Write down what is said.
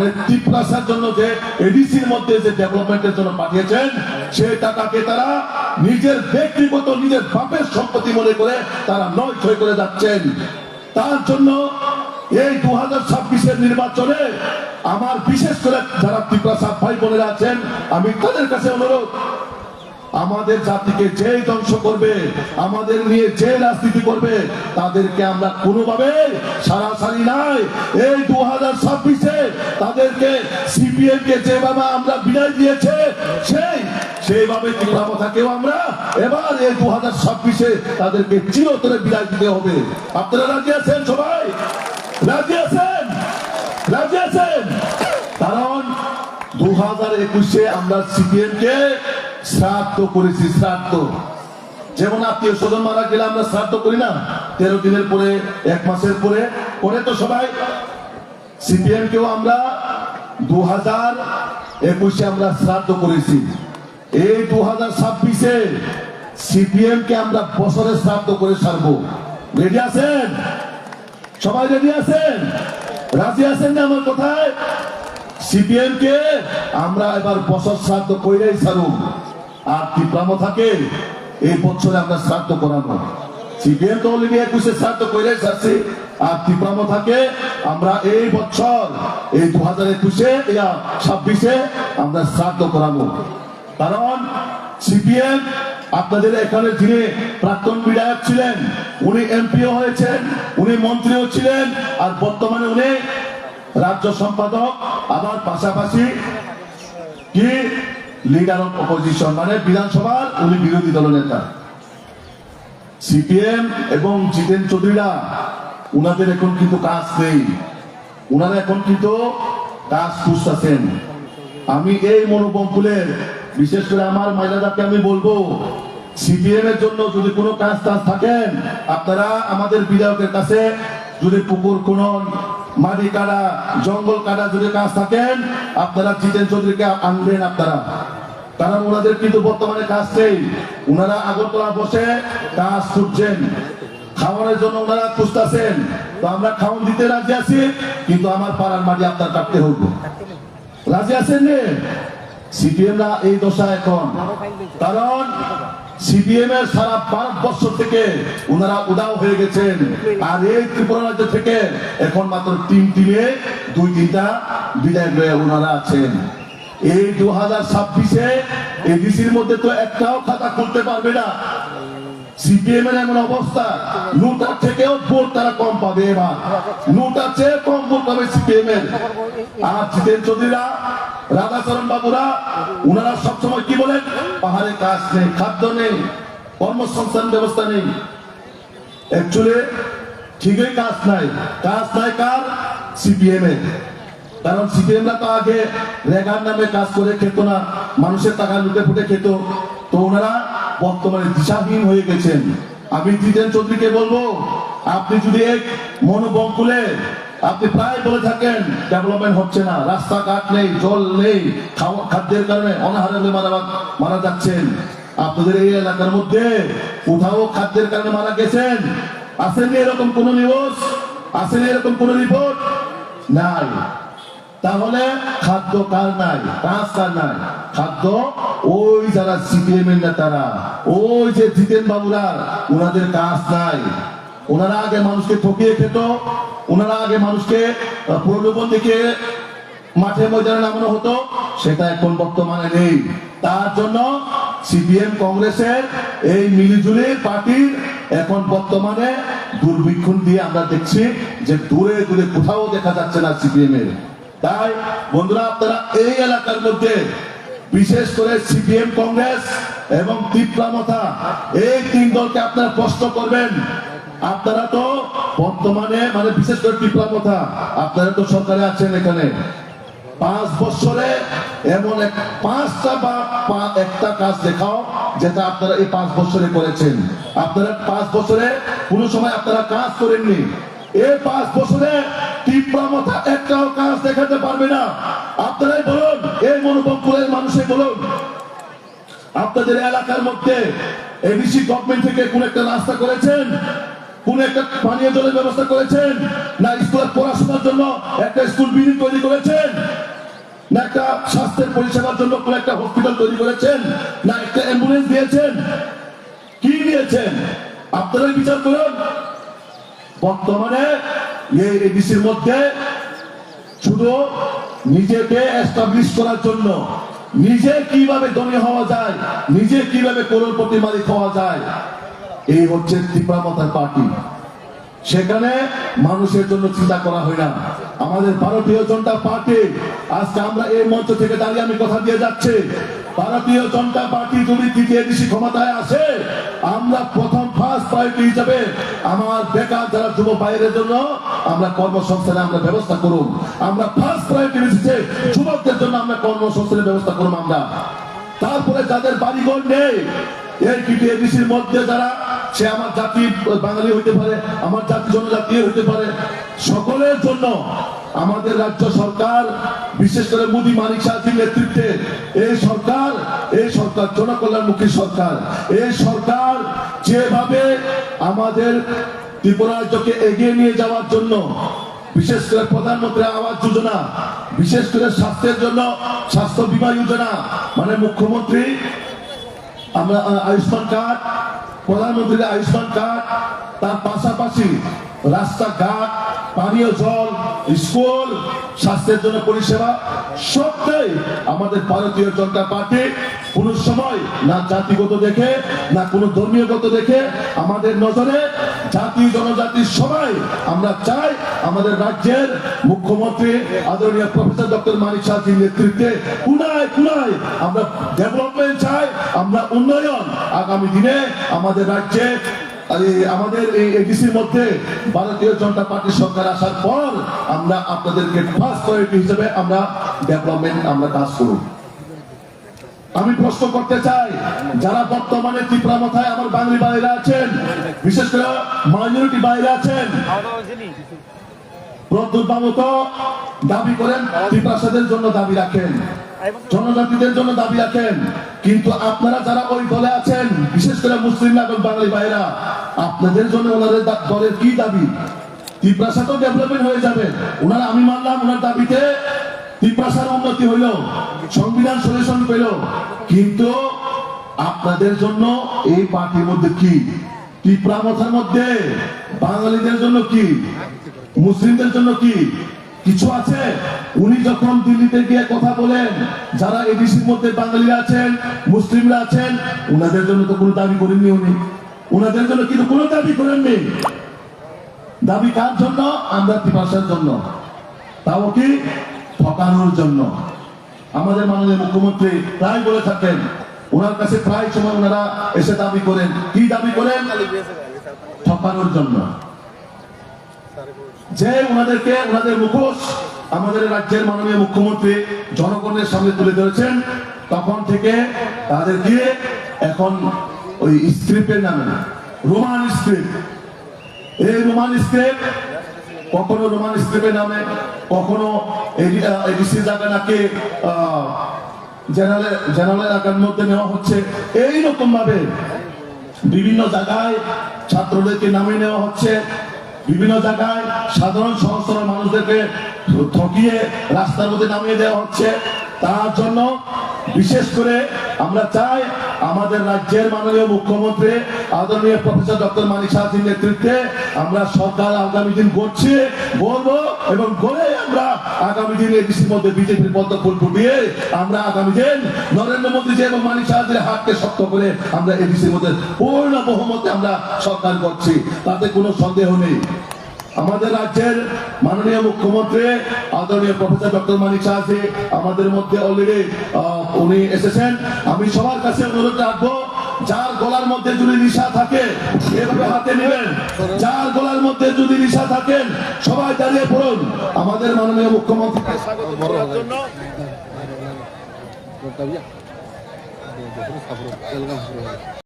মানে ত্রিপ্রাসার জন্য যে এডিসির মধ্যে যে ডেভেলপমেন্টের জন্য পাঠিয়েছেন, সেই টাকাকে তারা নিজের ব্যক্তিগত নিজের বাপের সম্পত্তি মনে করে তারা নয় ছয় করে যাচ্ছেন। তার জন্য এই 2026-এর নির্বাচনে আমার বিশেষ করে যারা ত্রিপ্রাসাদ ভাই বোনেরা আছেন, আমি তাদের কাছে অনুরোধ, আমাদের জাতিকে যে ধ্বংস করবে, আমাদের নিয়ে যে রাজনীতি করবে, তাদেরকে আমরা কোনোভাবে সারাসারি নাই। এই 2026-এ তাদেরকে সিপিএম কে যেভাবে আমরা বিদায় দিয়েছে সেইভাবে ত্রিপুরাকেও আমরা এবার এই 2026-এ তাদেরকে চিরতরে বিদায় দিতে হবে। আপনারা রাজি আছেন? সবাই রাজি আছেন? রাজি আছেন? কারণ 2021-এ আমরা সিপিএম কে শ্রাদ্ধ করেছি। শ্রাদ্ধ যেমন আত্মীয় স্বজন মারা গেলে আমরা শ্রাদ্ধ করি না, 13 দিনের পরে, 1 মাসের পরে করে তো সবাই। সিপিএম কেও আমরা 2021-এ আমরা শ্রাদ্ধ করেছি। এই 2026-এ সিপিএম কে আমরা বছরের শ্রাদ্ধ করে ছাড়বো। রেডি আছেন? সবাই রেডি আছেন? রাজি আছেন না আমার কথায়? সিপিএম কে আমরা এবার বছর শ্রাদ্ধ কইরাই ছাড়ুন। আর ত্রিপুরাকে এই বছরে আমরা শ্রাদ্ধ করাবো। সিপিএম তো অলরেডি 21-এ শ্রাদ্ধ কইরাই ছাড়ছি, আর ত্রিপুরাকে আমরা এই বছর এই 2021-26-এ আমরা শ্রাদ্ধ করাবো। কারণ সিপিএম আপনাদের এখানে যিনি প্রাক্তন বিধায়ক ছিলেন, উনি এমপিও হয়েছেন, উনি মন্ত্রীও ছিলেন, আর বর্তমানে উনি রাজ্য সম্পাদক, আবার পাশাপাশি কি লিডার অফ অপোজিশন, মানে বিধানসভার উনি বিরোধী দলনেতা। সিপিএম এবং জিতেন চৌধুরীরা উনাদের এখন কিন্তু কাজ নেই, উনারা এখন কিন্তু কাজ খুঁজতেছেন। আমি এই মনোবমপুলের বিশেষ করে আমার মহিলাদেরকে আমি বলবো, সিপিএম এর জন্য যদি কোনো কাজ থাকেন, আপনারা আমাদের বিধায়কের কাছে যদি পুকুর খনন, মাটি কাটা, জঙ্গল কাটা যদি কাজ থাকেন, আপনারা জিতেন চৌধুরীকে আনবেন আপনারা। কারণ ওনাদের কিন্তু বর্তমানে কাজ নেই, ওনারা আগরতলা বসে কাজ খুঁজছেন, খাওয়ানোর জন্য ওনারা খুঁজতেছেন। তো আমরা খাওয়ান দিতে রাজি আছি, কিন্তু আমার পাড়ার মাটি আপনার কাটতে হবে। রাজি আছেন? সিপিএমরা এই দশা এখন, কারণ সিপিএম এর সারা ভারতবর্ষ থেকে ওনারা উদাও হয়ে গেছেন। আর এই ত্রিপুরা রাজ্য থেকে এখন মাত্র 3 টিমে 2-3টা বিধায়ক ওনারা আছেন। এই 2026-এ এডিসির মধ্যে তো একটাও খাতা খুলতে পারবে না। সিপিএম এর এমন অবস্থা, নোটার থেকেও ভোট তারা কম পাবে। এবার নোটার চেয়ে কম ভোট পাবে সিপিএম এর। আর জিতেন চৌধুরীরা, রাধাচরণ বাবুরা, ওনারা সবসময় কি বলেন? পাহাড়ে কাজ নেই, খাদ্য নেই, কর্মসংস্থান ব্যবস্থা নেই। অ্যাকচুয়ালি ঠিকই কাজ নাই। কাজ নাই কার? সিপিএম এর। কারণ সিপিএমরা তো আগে রেগার নামে কাজ করে খেত না, মানুষের টাকা লুটে ফুটে খেত। তো ওনারা বর্তমানে দিশাহীন হয়ে গেছেন। আমি জিতেন চৌধুরীকে বলবো, আপনি যদি এক মনোবমপুলে আপনি প্রায় বলে থাকেন ডেভেলপমেন্ট হচ্ছে না, রাস্তাঘাট নেই, জল নেই, খাদ্যের কারণে অনাহারে মারা যাচ্ছেন। আপনাদের এই এলাকার মধ্যে কোথাও খাদ্যের কারণে মারা গেছেন? আসেনি এরকম কোন নিউজ? আসেনি এরকম কোন রিপোর্ট? নাই। তাহলে খাদ্য কার নাই? কাজ কার নাই? খাদ্য ওই যারা সিপিএম এর নেতারা, ওই যে জিতেন বাবুরা, ওনাদের কাজ নাই। ওনারা আগে মানুষকে ঠকিয়ে খেত, ওনারা আগে মানুষকে প্রলোভন দিকে মাঠে ময়দানে নামানো হতো, সেটা এখন বর্তমানে নেই। তার জন্য সিপিএম কংগ্রেসের এই মিলিজুলির পার্টির এখন বর্তমানে দুর্ভিক্ষণ দিয়ে আমরা দেখছি যে দূরে দূরে কোথাও দেখা যাচ্ছে না সিপিএম এর। তাই বন্ধুরা, আপনারা এই এলাকার মধ্যে বিশেষ করে সিপিএম, কংগ্রেস এবং ত্রিপুরা এই 3 দলকে আপনারা প্রশ্ন করবেন। আপনারা তো বর্তমানে মানে বিশেষ করে ত্রিপুরা আপনারা তো সরকারে আছেন, এখানে 5 বছরে এমন 5টা বা একটা কাজ দেখাও যেটা আপনারা এই 5 বছরে করেছেন। আপনারা 5 বছরে কোনো সময় আপনারা কাজ করেননি। এই 5 বছরে ত্রিপুরা একটাও কাজ দেখাতে পারবে না। আপনারাই বলুন, এই মনোবমপুরের মানুষই বলুন, আপনাদের এলাকার মধ্যে এডিসি গভর্নমেন্ট থেকে কোন একটা রাস্তা করেছেন? কোন একটা পানীয় জলের ব্যবস্থা করেছেন? না স্কুলের পড়াশোনার জন্য একটা স্কুল বিল্ডিং তৈরি করেছেন? না একটা স্বাস্থ্যের পরিষেবার জন্য কোন একটা হসপিটাল তৈরি করেছেন? না একটা অ্যাম্বুলেন্স দিয়েছেন? কি দিয়েছেন? আপনারাই বিচার করুন। বর্তমানে এই এডিসির মধ্যে শুধু নিজেকে এস্টাবলিশ করার জন্য, নিজে কিভাবে ধনী হওয়া যায়, নিজে কিভাবে করোড়পতি মালিক হওয়া যায়, এই হচ্ছে তীব্রমতার পার্টি। সেখানে মানুষের জন্য চিন্তা করা হয় না। আমাদের ভারতীয় জনতা পার্টি, আজকে আমরা এই মঞ্চ থেকে দাঁড়িয়ে আমি কথা দিয়ে যাচ্ছি, ভারতীয় জনতা পার্টি যদি তৃতীয় এডিসি ক্ষমতায় আসে, আমরা প্রথম ফার্স্ট প্রায়োরিটি হিসেবে আমার বেকার যারা যুব ভাইয়ের জন্য আমরা কর্মসংস্থানের আমরা ব্যবস্থা করুন। আমরা ফার্স্ট প্রায়োরিটি হিসেবে যুবকদের জন্য আমরা কর্মসংস্থানের ব্যবস্থা করুন। আমরা তারপরে যাদের বাড়িঘর নেই, এই তৃতীয় এডিসির মধ্যে যারা, সে আমার জাতি বাঙালি হইতে পারে, আমার জাতি জনজাতি হইতে পারে, সকলের জন্য আমাদের রাজ্য সরকার, বিশেষ করে মোদী মানিক সাহাজির নেতৃত্বে এই সরকার জনকল্যাণমুখী সরকার। এই সরকার যেভাবে আমাদের ত্রিপুরা রাজ্যকে এগিয়ে নিয়ে যাওয়ার জন্য, বিশেষ করে প্রধানমন্ত্রী আবাস যোজনা, বিশেষ করে স্বাস্থ্যের জন্য স্বাস্থ্য বীমা যোজনা, মানে মুখ্যমন্ত্রী আমরা আয়ুষ্মান কার্ড, প্রধানমন্ত্রীর আয়ুষ্মান কার্ড, তার পাশাপাশি রাস্তাঘাট, পানীয় জল, স্কুল, স্বাস্থ্যের জন্য পরিষেবা, সবটাই আমাদের ভারতীয় জনতা পার্টি কোন সময় না জাতিগত দেখে, না কোনো ধর্মীয়গত দেখে, আমাদের নজরে জাতি জনজাতি সবাই আমরা চাই আমাদের রাজ্যের মুখ্যমন্ত্রী আদরণীয় প্রফেসর ডক্টর মানিক সাহাজির নেতৃত্বে কোনায় কোনায় আমরা ডেভেলপমেন্ট চাই, আমরা উন্নয়ন। আগামী দিনে আমাদের রাজ্যে আমাদের এই এডিসির মধ্যে ভারতীয় জনতা পার্টি সরকার আসার পর আমরা আপনাদেরকে ফার্স্ট প্রায়োরিটি হিসেবে আমরা ডেভেলপমেন্ট আমরা কাজ করব। আমি প্রশ্ন করতে চাই, যারা বর্তমানে তীব্রমতায় আমার বাঙালি ভাইরা আছেন, বিশেষ করে মাইনরিটি ভাইরা আছেন, প্রদ্যুৎ দাবি করেন ত্রিপ্রাসাদের জন্য দাবি রাখেন, জনজাতিদের জন্য দাবি রাখেন, কিন্তু আপনারা যারা ওই দলে আছেন, বিশেষ করে মুসলিম এবং বাঙালি ভাইরা, আপনাদের জন্য ওনাদের দলের কি দাবি? ত্রিপ্রাসাদও ডেভেলপমেন্ট হয়ে যাবে, ওনারা, আমি মানলাম ওনার দাবিতে ত্রিপ্রাসার উন্নতি হইল, সংবিধান সলিউশন পেল, কিন্তু আপনাদের জন্য এই পার্টির মধ্যে কি? ত্রিপ্রামথার মধ্যে বাঙালিদের জন্য কি, মুসলিমদের জন্য কি কিছু আছে? উনি যখন দিল্লিতে গিয়ে কথা বলেন, যারা এডিসির মধ্যে বাঙালিরা আছেন, মুসলিমরা আছেন, ওনাদের জন্য তো কোনো দাবি করেননি উনি, ওনাদের জন্য কিন্তু কোনো দাবি করেননি। দাবি কার জন্য? আমরা ত্রিপ্রাসার জন্য, তাও কি ঠকানোর জন্য। আমাদের মাননীয় মুখ্যমন্ত্রী প্রায় বলে থাকেন, ওনার কাছে প্রায় সময় ওনারা এসে দাবি করেন, কি দাবি করেন? ঠকানোর জন্য। যে ওনাদেরকে, ওনাদের মুখোশ আমাদের রাজ্যের মাননীয় মুখ্যমন্ত্রী জনগণের সামনে তুলে ধরেছেন, তখন থেকে তাদের দিয়ে এখন ওই স্ক্রিপ্টের নামে রোমান স্ক্রিপ্ট, এই রোমান স্ক্রিপ্ট, কখনো রোমান স্ক্রিপ্টের নামে, কখনো এডিসি জায়গা নাকি জেনারেল এলাকার মধ্যে নেওয়া হচ্ছে, এইরকম ভাবে বিভিন্ন জায়গায় ছাত্রদেরকে নামিয়ে নেওয়া হচ্ছে, বিভিন্ন জায়গায় সাধারণ সহজ সরল মানুষদেরকে ঠকিয়ে রাস্তার মধ্যে নামিয়ে দেওয়া হচ্ছে। তার জন্য বিশেষ করে আমরা চাই আমাদের রাজ্যের মাননীয় মুখ্যমন্ত্রী আদরণীয় প্রফেসর ডক্টর মানিক সাহাজির নেতৃত্বে আমরা সরকার আগামী দিন গড়ছি, গড়বো, এবং গড়ে আমরা আগামী দিন এডিসির মধ্যে বিজেপির পদ্ম ফুল ফুটিয়ে আমরা আগামী দিন নরেন্দ্র মোদীজি এবং মানিক সাহাজির হাতকে শক্ত করে আমরা এডিসির মধ্যে পূর্ণ বহুমতে আমরা সরকার করছি, তাতে কোনো সন্দেহ নেই। আমাদের রাজ্যের মাননীয় মুখ্যমন্ত্রী আদরণীয় প্রফেসর ডক্টর মানিক সাহাজি আমাদের মধ্যে অলরেডি উনি এসেছেন। আমি সবার কাছে অনুরোধ রাখবো, যার গলার মধ্যে যদি নেশা থাকে এভাবে হাতে নেবেন, যার গলার মধ্যে যদি নেশা থাকেন সবাই দাঁড়িয়ে পড়ুন আমাদের মাননীয় মুখ্যমন্ত্রীকে স্বাগত করার জন্য।